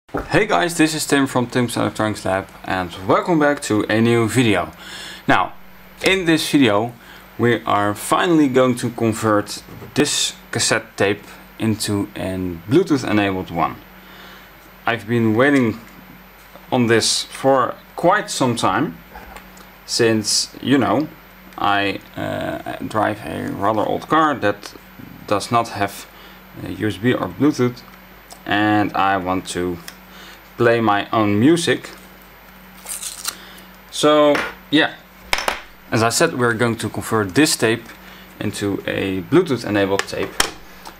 Hey guys, this is Tim from Tim's Electronics Lab and welcome back to a new video. Now, in this video we are finally going to convert this cassette tape into a Bluetooth enabled one. I've been waiting on this for quite some time since, you know, I drive a rather old car that does not have USB or Bluetooth, and I want to play my own music. So yeah, as I said, we're going to convert this tape into a Bluetooth enabled tape,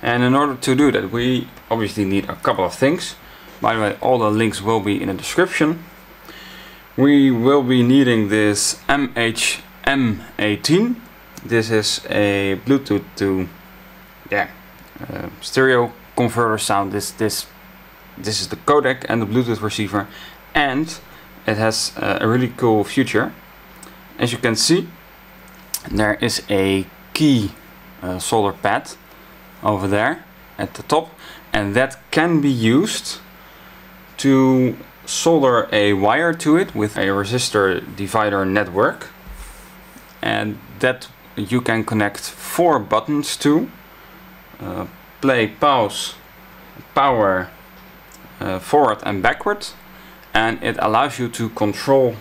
and in order to do that we obviously need a couple of things. By the way, all the links will be in the description. We will be needing this MHM18. This is a Bluetooth to stereo converter sound. This is the codec and the Bluetooth receiver, and it has a really cool feature. As you can see, there is a key solder pad over there at the top, and that can be used to solder a wire to it with a resistor divider network, and that you can connect 4 buttons to: play, pause, power, forward and backward, and it allows you to control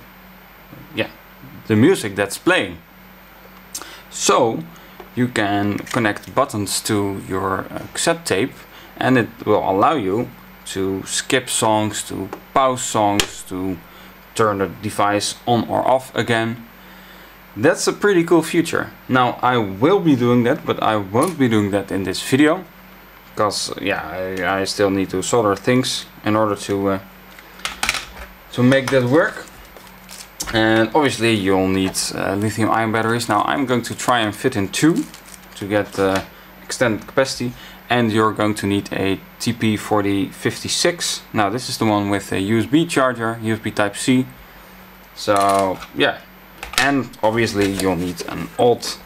the music that's playing. So you can connect buttons to your cassette tape, and it will allow you to skip songs, to pause songs, to turn the device on or off again. That's a pretty cool feature. Now I will be doing that, but I won't be doing that in this video, because I still need to solder things in order to make that work. And obviously you'll need lithium-ion batteries. Now I'm going to try and fit in 2 to get extended capacity, and you're going to need a TP4056. Now this is the one with a USB charger, USB Type-C. So yeah, and obviously you'll need an old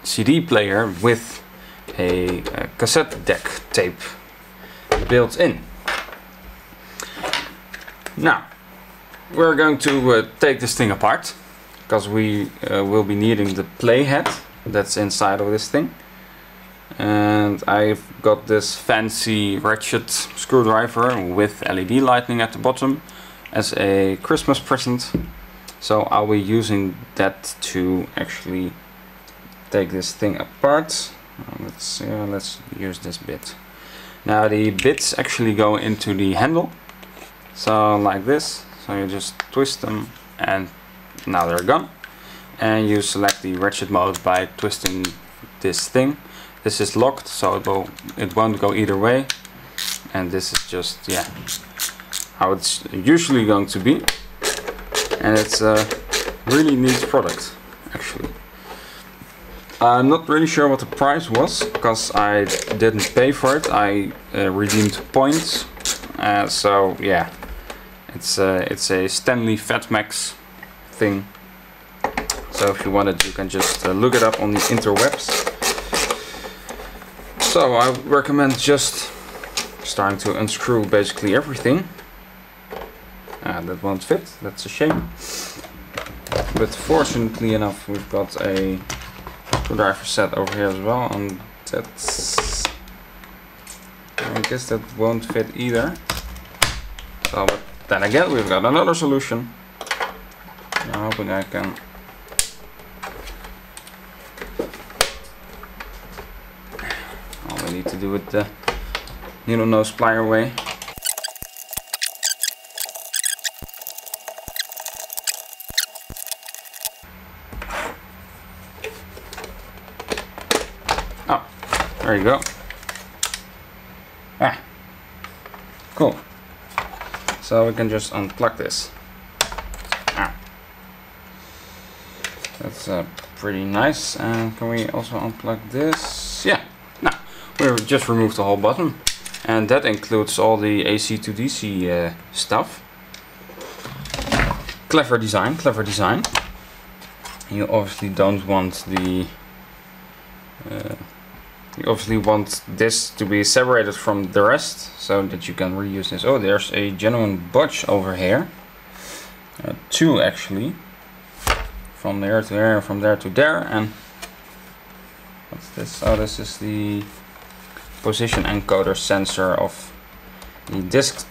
CD player with a cassette deck tape built in. Now we're going to take this thing apart, because we will be needing the playhead that's inside of this thing. And I've got this fancy ratchet screwdriver with LED lighting at the bottom as a Christmas present. So I'll be using that to actually take this thing apart. Let's use this bit. Now the bits actually go into the handle, so like this. So you just twist them and now they're gone. And you select the ratchet mode by twisting this thing. This is locked, so it won't go either way. And this is just how it's usually going to be. And it's a really neat product actually. I'm not really sure what the price was, because I didn't pay for it. I redeemed points, so yeah, it's a Stanley Fatmax thing. So if you want it, you can just look it up on the interwebs. So I would recommend just starting to unscrew basically everything. That won't fit, that's a shame. But fortunately enough, we've got a screwdriver set over here as well, and that's, I guess that won't fit either. So, but then again, we've got another solution. I'm hoping I can. All we need to do it the needle nose plier way. Oh, there you go. Cool. So we can just unplug this. That's pretty nice. And can we also unplug this? Yeah. Now we've just removed the whole button, and that includes all the AC to DC stuff. Clever design, clever design. You obviously don't want the You obviously want this to be separated from the rest so that you can reuse this. Oh, there's a genuine budge over here. Two actually. From there to there, from there to there. And what's this? Oh, this is the position encoder sensor of the disk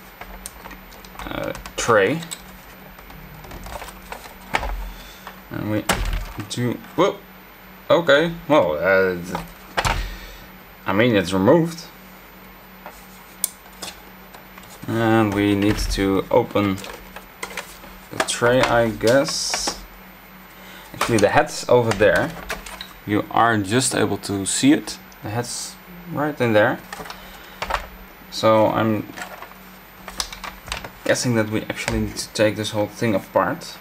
tray. And we do, whoop, okay, well, I mean, it's removed. And we need to open the tray, I guess. Actually, the head's over there. You are just able to see it. The head's right in there. So I'm guessing that we actually need to take this whole thing apart.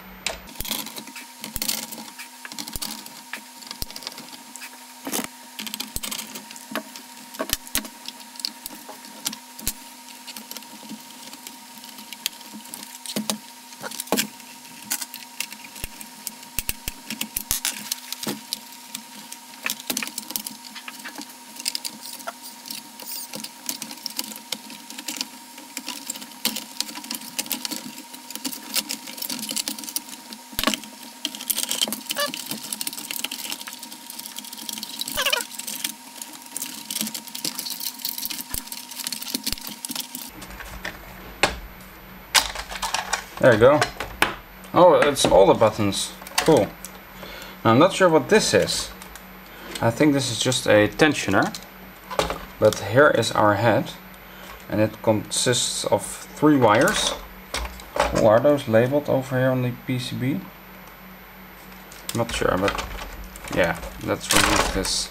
There you go. Oh, it's all the buttons. Cool. Now, I'm not sure what this is. I think this is just a tensioner. But here is our head. And it consists of 3 wires. Oh, are those labeled over here on the PCB? Not sure, but yeah, let's remove this.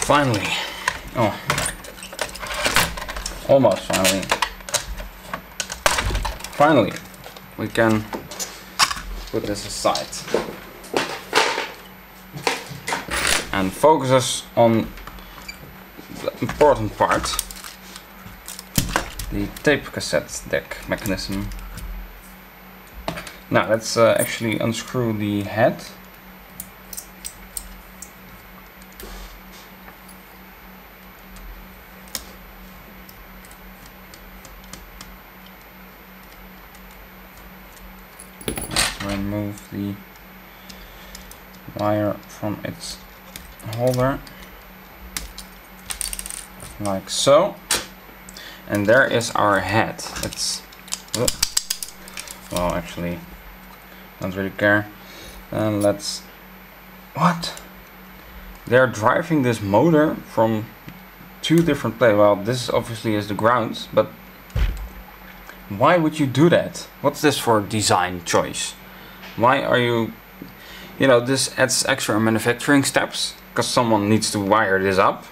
Finally. Oh. Almost finally. Finally, we can put this aside and focus us on the important part, the tape cassette deck mechanism. Now let's actually unscrew the head. Remove the wire from its holder like so, and there is our head. It's, well, actually don't really care. And let's, what, they're driving this motor from 2 different places. Well, this obviously is the ground, but why would you do that? What's this for design choice? Why are you, this adds extra manufacturing steps because someone needs to wire this up.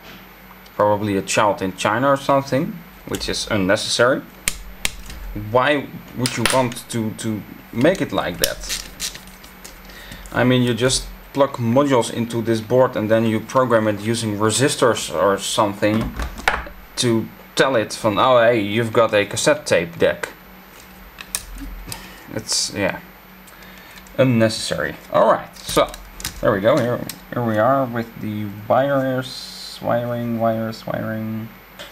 Probably a child in China or something, which is unnecessary. Why would you want to make it like that? I mean, you just plug modules into this board and then you program it using resistors or something to tell it from, oh hey, you've got a cassette tape deck. It's, yeah, unnecessary. Alright, so there we go. Here we are with the wiring.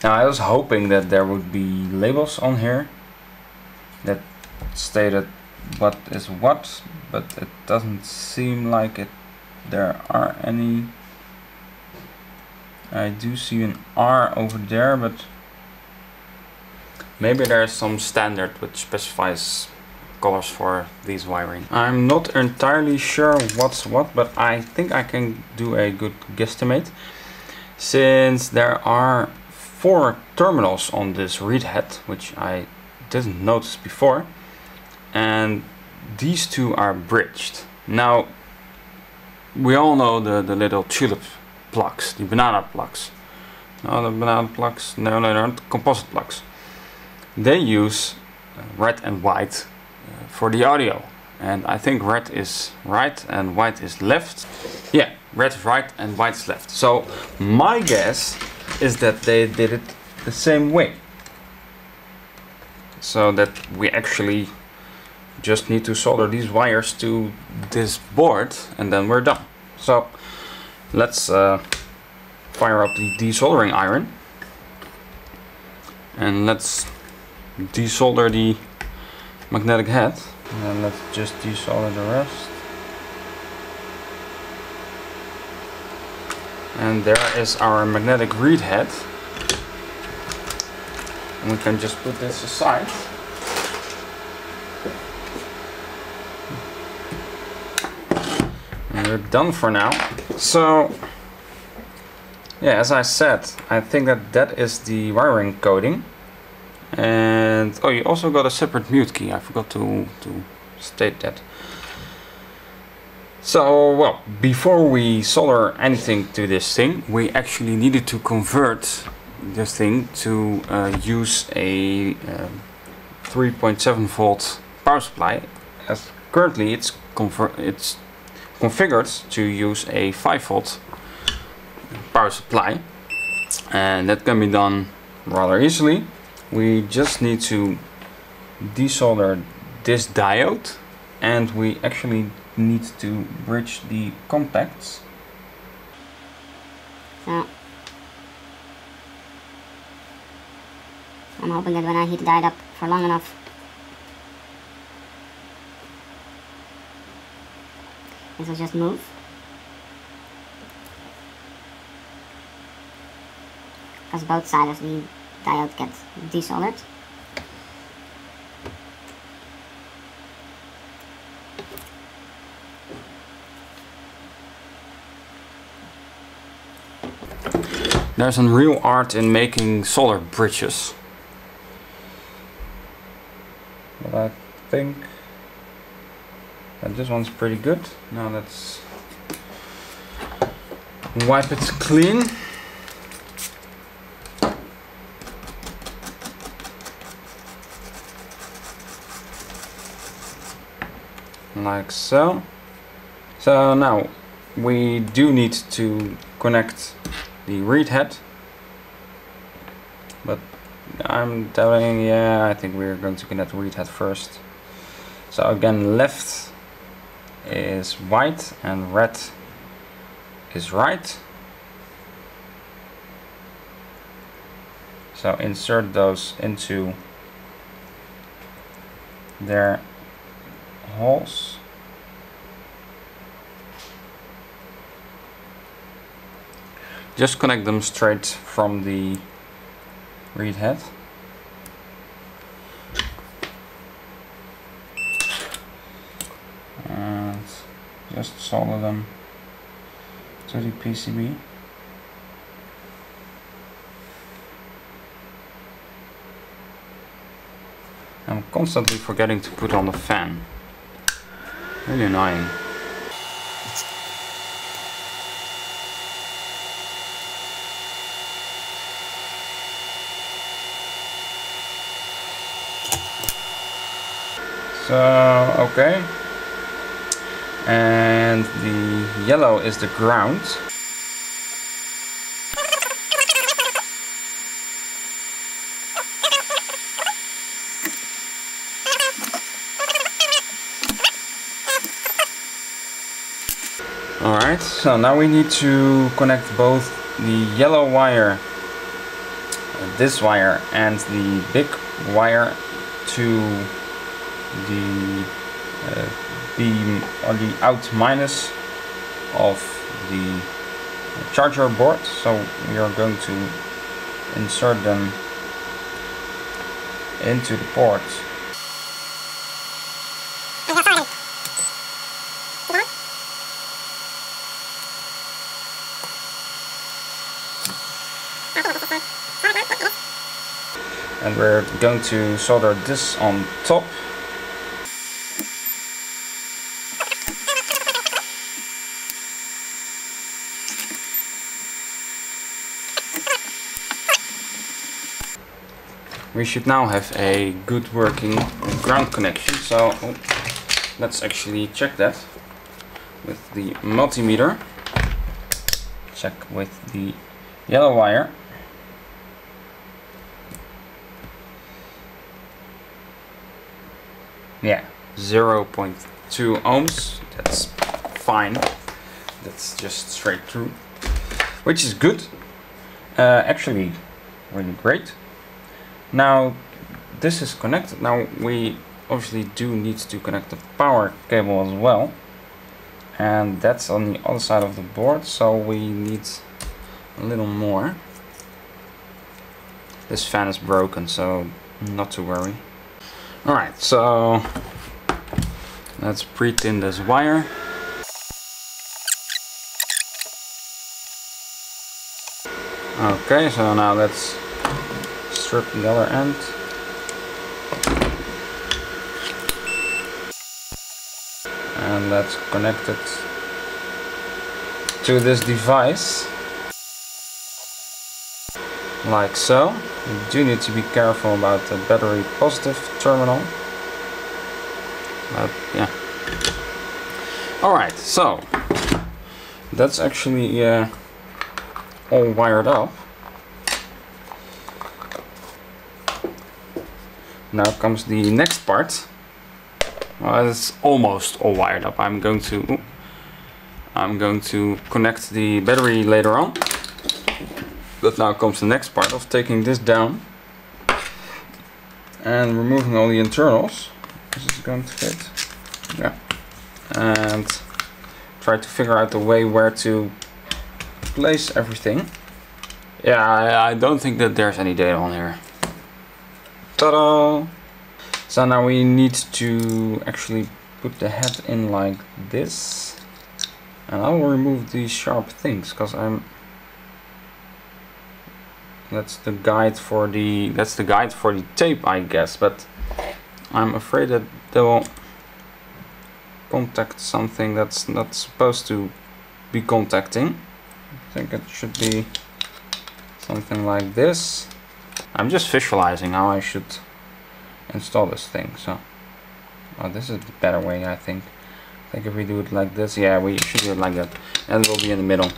Now I was hoping that there would be labels on here that stated what is what, but it doesn't seem like it. There are any. I do see an R over there, but maybe there's some standard which specifies colors for these wiring. I'm not entirely sure what's what, but I think I can do a good guesstimate, since there are 4 terminals on this read head, which I didn't notice before, and these 2 are bridged. Now we all know the little tulip plugs, the banana plugs. No, the banana plugs, no, they're not composite plugs. They use red and white for the audio, and I think red is right and white is left. Yeah, red is right and white is left. So my guess is that they did it the same way, so that we actually just need to solder these wires to this board and then we're done. So let's fire up the desoldering iron. And let's desolder the magnetic head. And let's just desolder the rest. And there is our magnetic reed head. And we can just put this aside. And we're done for now. So, yeah, as I said, I think that is the wiring coding. And oh, you also got a separate mute key. I forgot to state that. So, well, before we solder anything to this thing, we actually needed to convert this thing to use a 3.7 volt power supply, as currently it's configured to use a 5 volt power supply, and that can be done rather easily. We just need to desolder this diode, and we actually need to bridge the contacts. So I'm hoping that when I heat the diode up for long enough, this will just move. Because both sides of the diode get desoldered. There's some real art in making solder bridges. But I think that this one's pretty good. Now let's wipe it clean. Like so. So now we do need to connect the reed head, but I'm telling, yeah, I think we're going to connect the reed head first. So again, left is white and red is right. So insert those into their holes. Just connect them straight from the reed head. And just solder them to the PCB. I'm constantly forgetting to put on the fan. Really annoying. So, okay. And the yellow is the ground. Alright, so now we need to connect both the yellow wire, this wire, and the big wire to the beam or the out minus of the charger board. So we are going to insert them into the port. And we're going to solder this on top. We should now have a good working ground connection, so let's actually check that with the multimeter. Check with the yellow wire. Yeah, 0.2 ohms, that's fine, that's just straight through, which is good. Actually, really great. Now this is connected. Now we obviously do need to connect the power cable as well, and that's on the other side of the board, so we need a little more. This fan is broken, so not to worry. Alright, so let's pre-tin this wire. Okay, so now let's strip the other end. And let's connect it to this device. Like so. You do need to be careful about the battery positive terminal. But yeah. Alright, so that's actually all wired up. Now comes the next part. Well, it's almost all wired up. I'm going to connect the battery later on. But now comes the next part of taking this down and removing all the internals. Is this going to fit? Yeah. And try to figure out the way where to place everything. Yeah, I don't think that there's any data on here. Ta-da! So now we need to actually put the head in like this. And I will remove these sharp things because that's the guide for the tape, I guess, but I'm afraid that they will contact something that's not supposed to be contacting. I think it should be something like this. I'm just visualizing how I should install this thing. So, oh, this is the better way, I think. I think if we do it like this, yeah, we should do it like that, and it will be in the middle.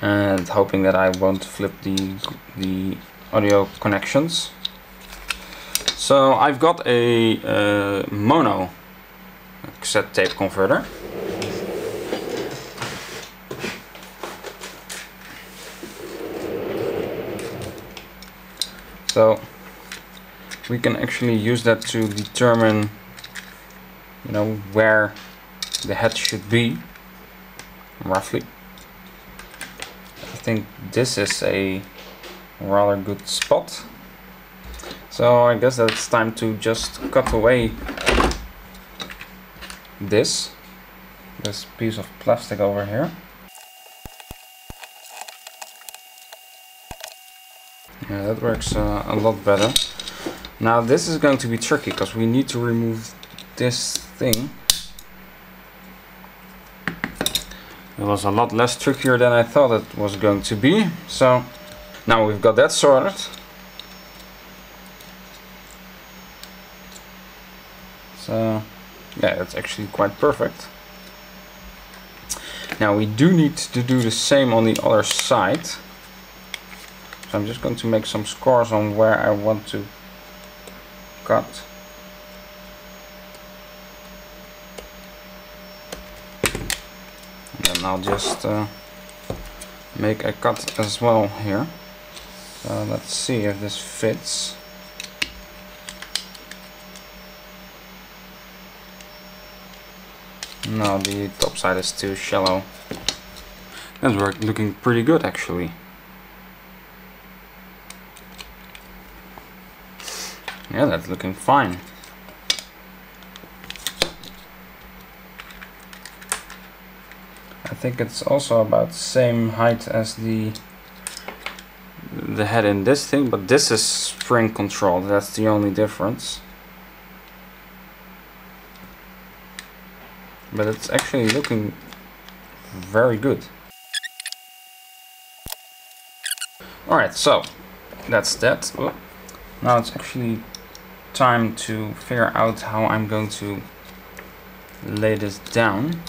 And hoping that I won't flip the audio connections. So I've got a mono cassette tape converter. So we can actually use that to determine, you know, where the head should be, roughly. I think this is a rather good spot. So I guess that it's time to just cut away this piece of plastic over here. Yeah, that works a lot better. Now this is going to be tricky because we need to remove this thing. It was a lot less trickier than I thought it was going to be. So now we've got that sorted. So yeah, that's actually quite perfect. Now we do need to do the same on the other side. So I'm just going to make some scores on where I want to cut. And then I'll just make a cut as well here. So let's see if this fits. No, the top side is too shallow. That's looking pretty good actually. Yeah, that's looking fine. I think it's also about the same height as the head in this thing, but this is spring controlled. That's the only difference. But it's actually looking very good. Alright, so that's that. Oh. Now it's actually time to figure out how I'm going to lay this down.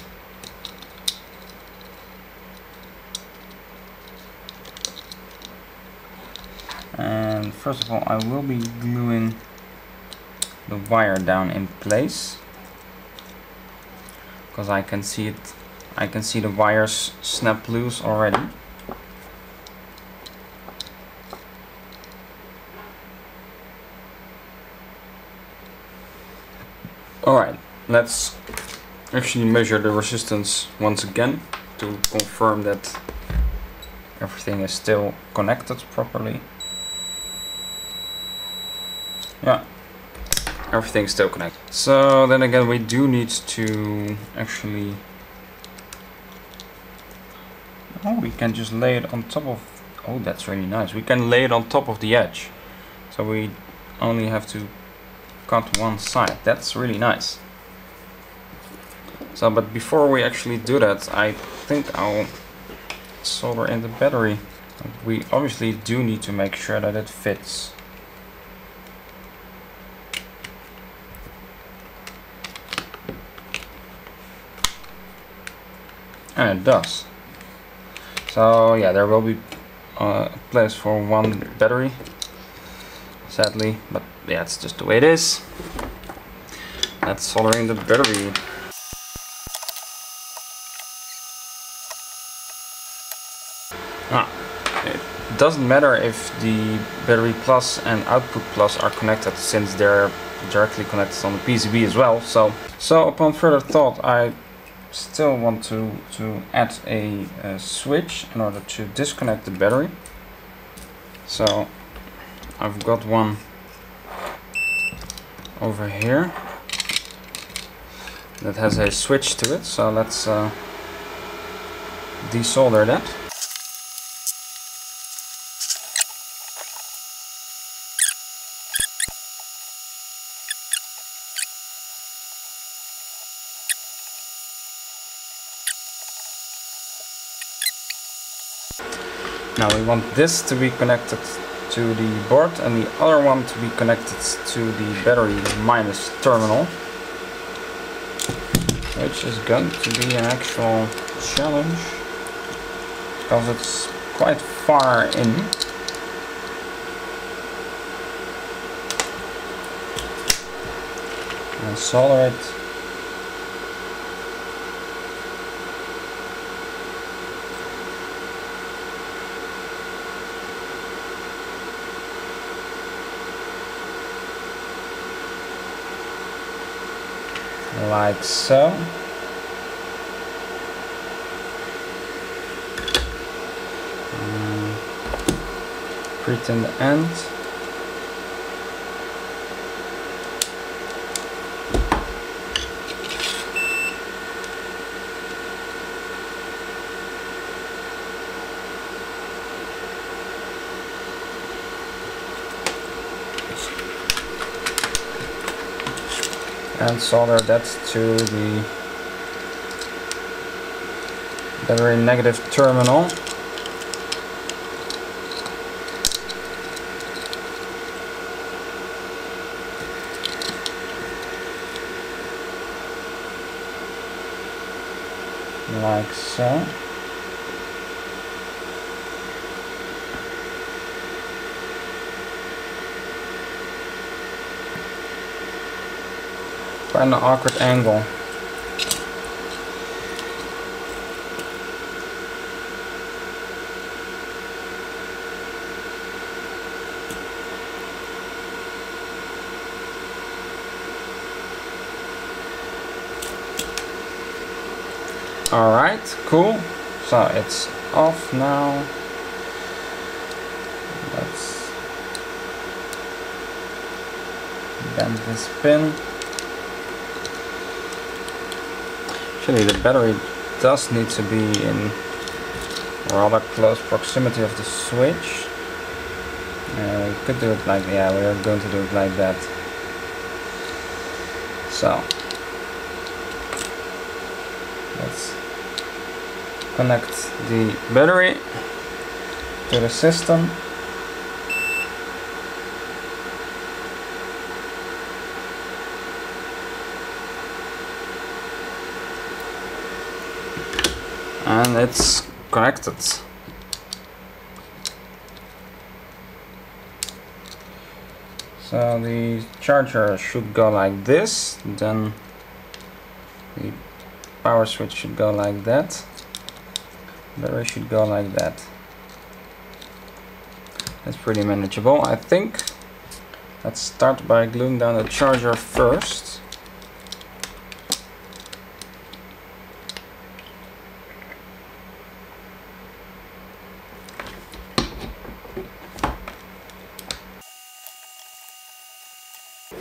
And first of all, I will be gluing the wire down in place, because I can see it. I can see the wires snap loose already. Alright, let's actually measure the resistance once again to confirm that everything is still connected properly. Yeah, everything's still connected. So then again, we do need to actually... Oh, we can just lay it on top of... Oh, that's really nice. We can lay it on top of the edge. So we only have to cut one side. That's really nice. So, but before we actually do that, I think I'll solder in the battery. We obviously do need to make sure that it fits. And it does. So yeah, there will be a place for one battery, sadly, but yeah, it's just the way it is. Let's solder in the battery. It doesn't matter if the battery plus and output plus are connected, since they're directly connected on the PCB as well. So upon further thought, I still want to add a switch in order to disconnect the battery. So I've got one over here that has a switch to it, so let's desolder that. Now we want this to be connected to the board and the other one to be connected to the battery minus terminal, which is going to be an actual challenge because it's quite far in. And solder it. Like so. Pretend the end. And solder that to the battery negative terminal. Like so. Quite an awkward angle. Alright, cool. So it's off now. Let's bend this pin. Actually, the battery does need to be in rather close proximity of the switch. We could do it like, yeah, we are going to do it like that. So let's connect the battery to the system. And it's connected. So the charger should go like this, then the power switch should go like that, battery should go like that. That's pretty manageable, I think. Let's start by gluing down the charger first.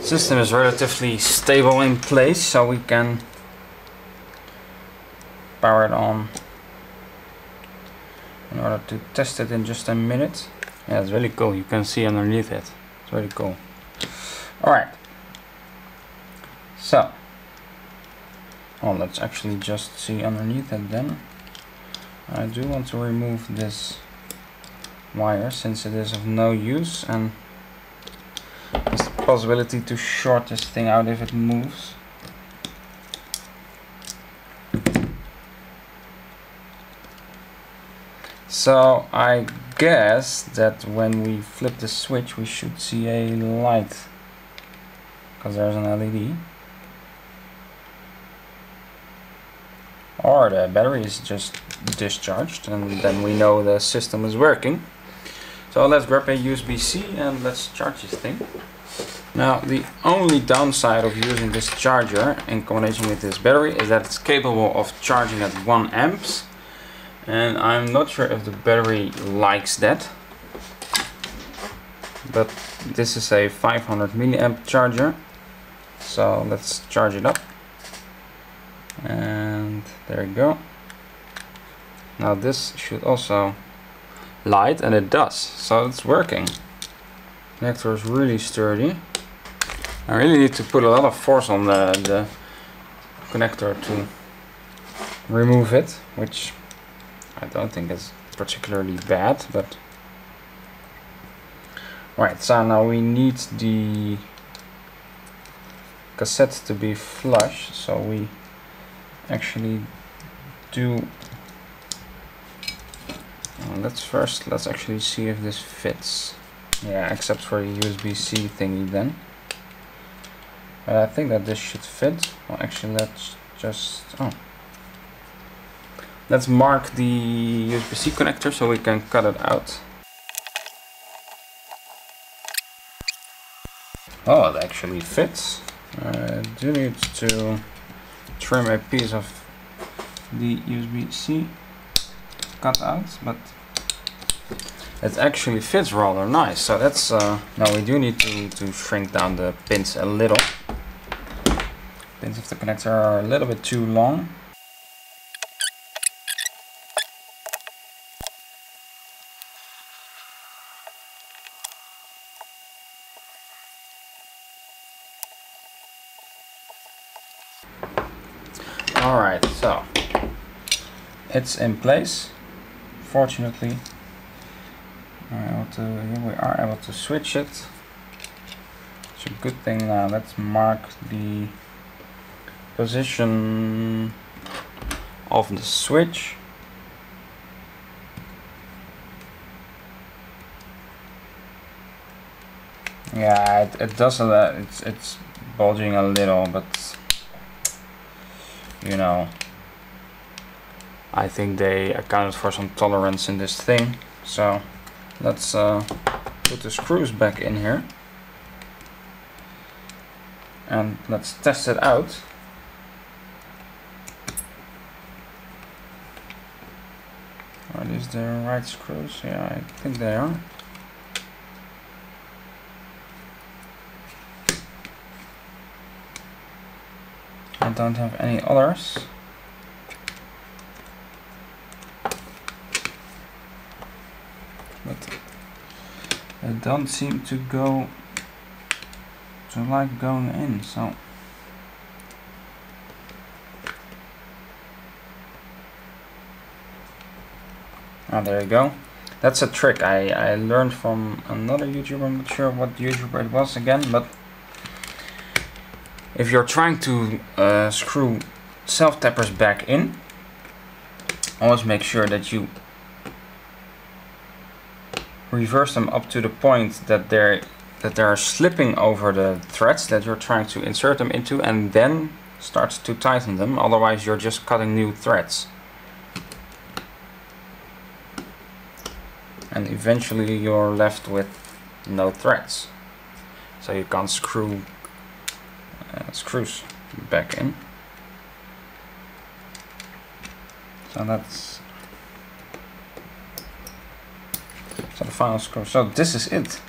System is relatively stable in place, so we can power it on in order to test it in just a minute. Yeah, it's really cool. You can see underneath it. It's really cool. Alright. So, well, let's actually just see underneath it then. I do want to remove this wire since it is of no use, and there's the possibility to short this thing out if it moves. So I guess that when we flip the switch we should see a light, because there's an LED. Or the battery is just discharged, and then we know the system is working. So let's grab a USB-C and let's charge this thing. Now the only downside of using this charger in combination with this battery is that it's capable of charging at 1 amps. And I'm not sure if the battery likes that, but this is a 500 milliamp charger, so let's charge it up, and there you go. Now this should also light, and it does, so it's working. Connector is really sturdy. I really need to put a lot of force on the connector to remove it, which I don't think it's particularly bad, but right. So now we need the cassette to be flush, so we actually do. Let's actually see if this fits. Yeah, except for the USB-C thingy then. I think that this should fit. Well, actually, let's just let's mark the USB-C connector so we can cut it out. Oh, it actually fits. I do need to trim a piece of the USB-C cut out, but it actually fits rather nice. So that's now we do need to shrink down the pins a little. Pins of the connector are a little bit too long. Alright, so it's in place. Fortunately, here we are able to switch it. It's a good thing. Now let's mark the position of the switch. Yeah, it does a lot. It's bulging a little, but you know, I think they accounted for some tolerance in this thing. So let's put the screws back in here and let's test it out. Are these the right screws? Yeah, I think they are. I don't have any others. But they don't seem to like going in, so there you go. That's a trick I learned from another YouTuber. I'm not sure what YouTuber it was again, but if you're trying to screw self-tappers back in, always make sure that you reverse them up to the point that they're slipping over the threads that you're trying to insert them into, and then start to tighten them. Otherwise you're just cutting new threads, and eventually you're left with no threads, so you can't screw screws back in. So that's the final screw. So this is it.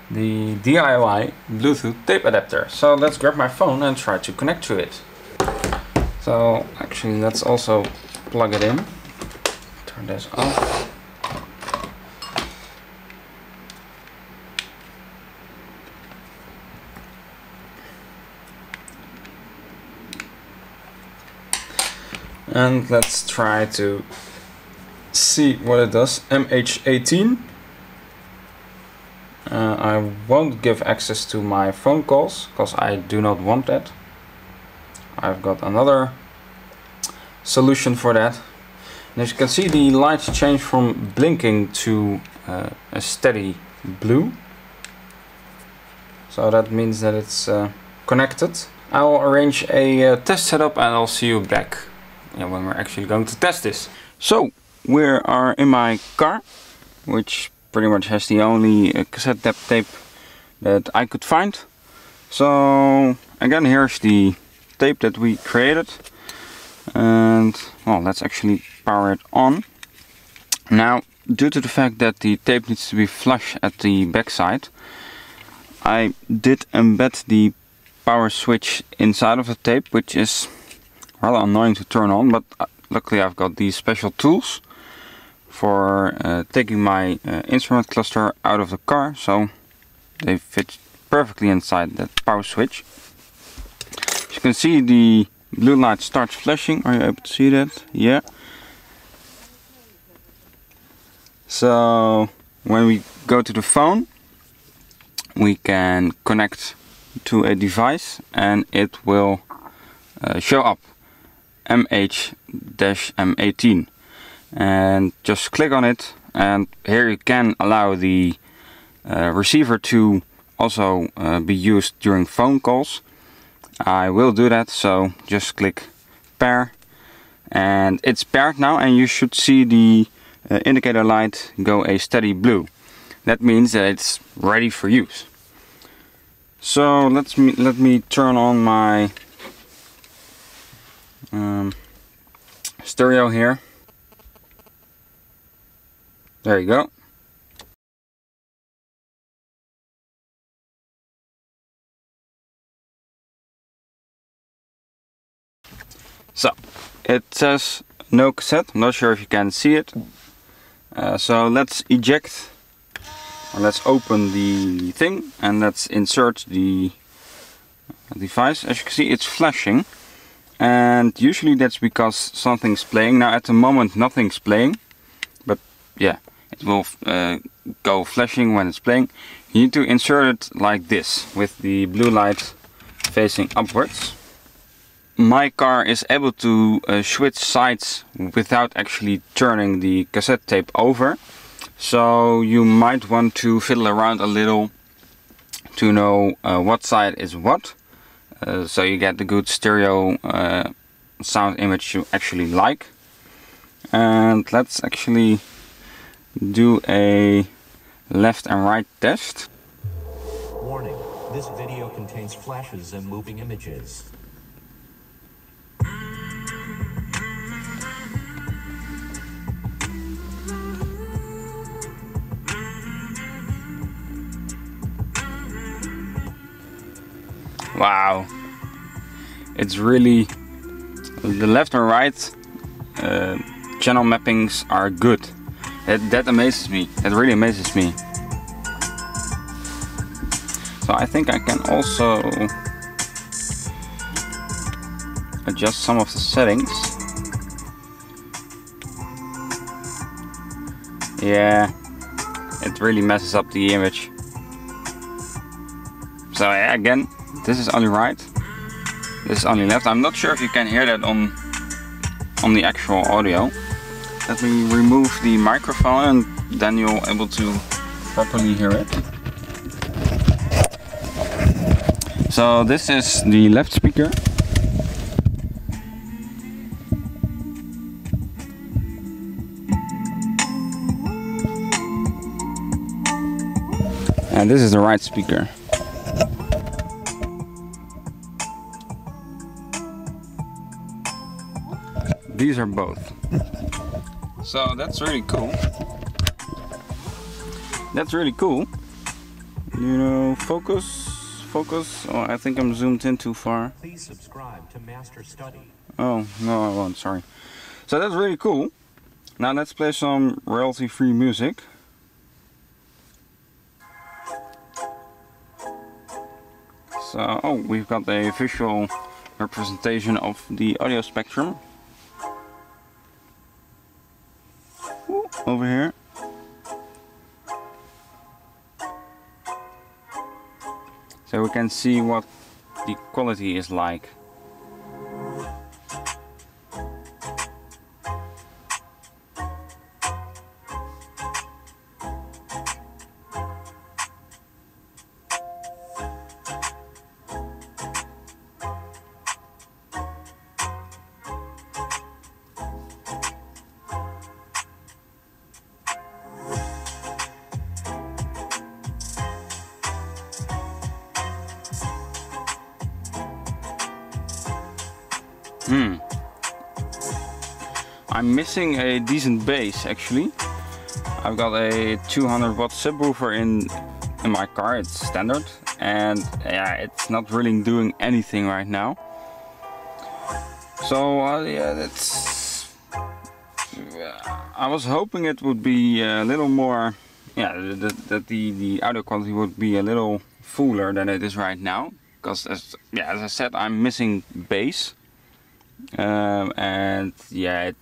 the DIY Bluetooth tape adapter. So let's grab my phone and try to connect to it. So actually let's also plug it in. Turn this off. And let's try to see what it does. MH18. I won't give access to my phone calls because I do not want that. I've got another solution for that. And as you can see, the lights change from blinking to a steady blue. So that means that it's connected. I'll arrange a test setup and I'll see you back when we're actually going to test this. So we are in my car, which pretty much has the only cassette tape that I could find. So again, here's the tape that we created, and well, let's actually power it on. Now, due to the fact that the tape needs to be flush at the backside, I did embed the power switch inside of the tape, which is rather annoying to turn on, but luckily I've got these special tools for taking my instrument cluster out of the car, so they fit perfectly inside that power switch. As you can see, the blue light starts flashing. Are you able to see that? Yeah. So when we go to the phone, we can connect to a device and it will show up MH-M18, and just click on it, and here you can allow the receiver to also be used during phone calls. I will do that, so just click pair, and it's paired now, and you should see the indicator light go a steady blue. That means that it's ready for use. So let me turn on my stereo here. There you go. So it says no cassette. I'm not sure if you can see it. So let's eject, or let's open the thing, and let's insert the device. As you can see, it's flashing, and usually that's because something's playing. Now at the moment nothing's playing, but yeah, it will go flashing when it's playing. You need to insert it like this, with the blue light facing upwards. My car is able to switch sides without actually turning the cassette tape over. So you might want to fiddle around a little to know what side is what. So you get the good stereo sound image you actually like. And let's actually do a left and right test. Warning, this video contains flashes and moving images. Wow, it's really, the left and right channel mappings are good. That amazes me. That really amazes me. So I think I can also adjust some of the settings. Yeah, it really messes up the image. So yeah, again, this is only right, this is only left. I'm not sure if you can hear that on the actual audio. Let me remove the microphone and then you'll be able to properly hear it. So this is the left speaker. And this is the right speaker. These are both. So that's really cool. That's really cool. You know, focus. Oh, I think I'm zoomed in too far. Please subscribe to Master Study. Oh, no I won't, sorry. So that's really cool. Now let's play some royalty-free music. So, oh, we've got a visual representation of the audio spectrum. Ooh, over here. So we can see what the quality is like. I'm missing a decent bass actually. I've got a 200 watt subwoofer in my car, it's standard, and yeah, it's not really doing anything right now. So yeah, that's. I was hoping it would be a little more, yeah, that the audio quality would be a little fuller than it is right now, because as I said, I'm missing bass, and yeah, it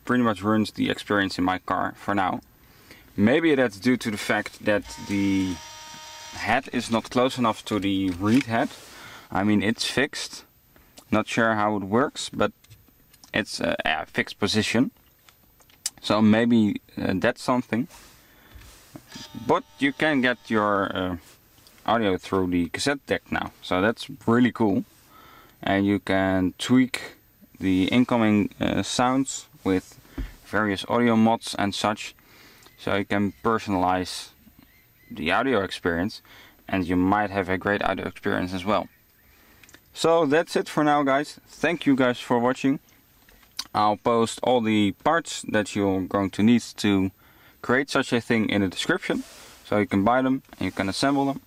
pretty much ruins the experience in my car for now. Maybe that's due to the fact that the head is not close enough to the reed head. I mean, it's fixed. Not sure how it works, but it's a fixed position. So maybe that's something. But you can get your audio through the cassette deck now. So that's really cool. And you can tweak the incoming sounds with various audio mods and such, so you can personalize the audio experience, and you might have a great audio experience as well. So that's it for now, guys. Thank you guys for watching. I'll post all the parts that you're going to need to create such a thing in the description, so you can buy them and you can assemble them.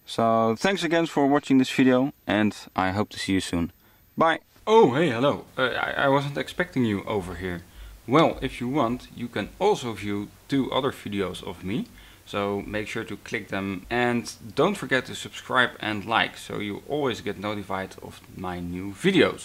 So thanks again for watching this video, and I hope to see you soon. Bye! Oh, hey, hello. I wasn't expecting you over here. Well, if you want, you can also view 2 other videos of me. So make sure to click them, and don't forget to subscribe and like, so you always get notified of my new videos.